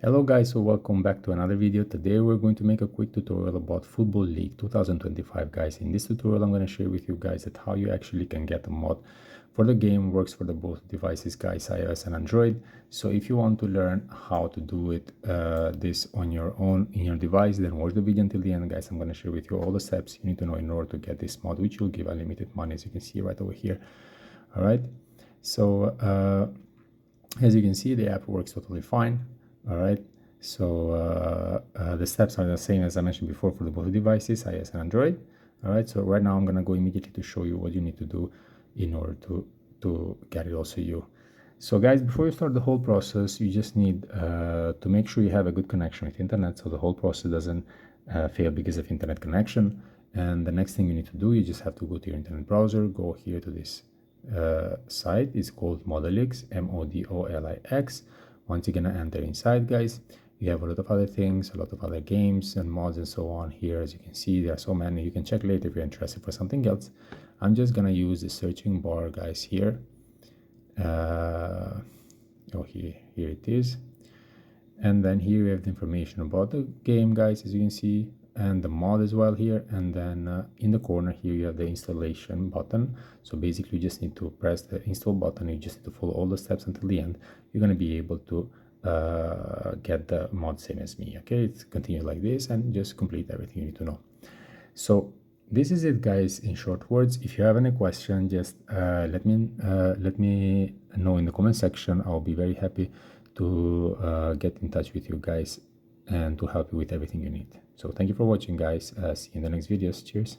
Hello guys, so welcome back to another video. Today we're going to make a quick tutorial about Football League 2025 guys. In this tutorial I'm going to share with you guys that how you actually can get a mod for the game. Works for the both devices guys, iOS and Android. So if you want to learn how to do it this on your own in your device, then watch the video until the end guys. I'm going to share with you all the steps you need to know in order to get this mod, which will give unlimited money, as you can see right over here. All right, so as you can see, the app works totally fine. All right, so the steps are the same as I mentioned before for the both devices, iOS and Android. All right, so right now I'm gonna go immediately to show you what you need to do in order to get it also you. So guys, before you start the whole process, you just need to make sure you have a good connection with internet, so the whole process doesn't fail because of internet connection. And the next thing you need to do, you just have to go to your internet browser, go here to this site. It's called Modolix, Modolix. Once you're gonna enter inside guys, you have a lot of other things, a lot of other games and mods and so on here. As you can see, there are so many. You can check later if you're interested for something else. I'm just gonna use the searching bar guys here. Here it is, and then here you have the information about the game guys, as you can see, and the mod as well here. And then in the corner here you have the installation button. So basically you just need to press the install button. You just need to follow all the steps until the end. You're going to be able to get the mod same as me. Okay, it's continue like this and just complete everything you need to know. So this is it guys, in short words. If you have any question, just let me know in the comment section. I'll be very happy to get in touch with you guys and to help you with everything you need. So thank you for watching guys. See you in the next videos. Cheers.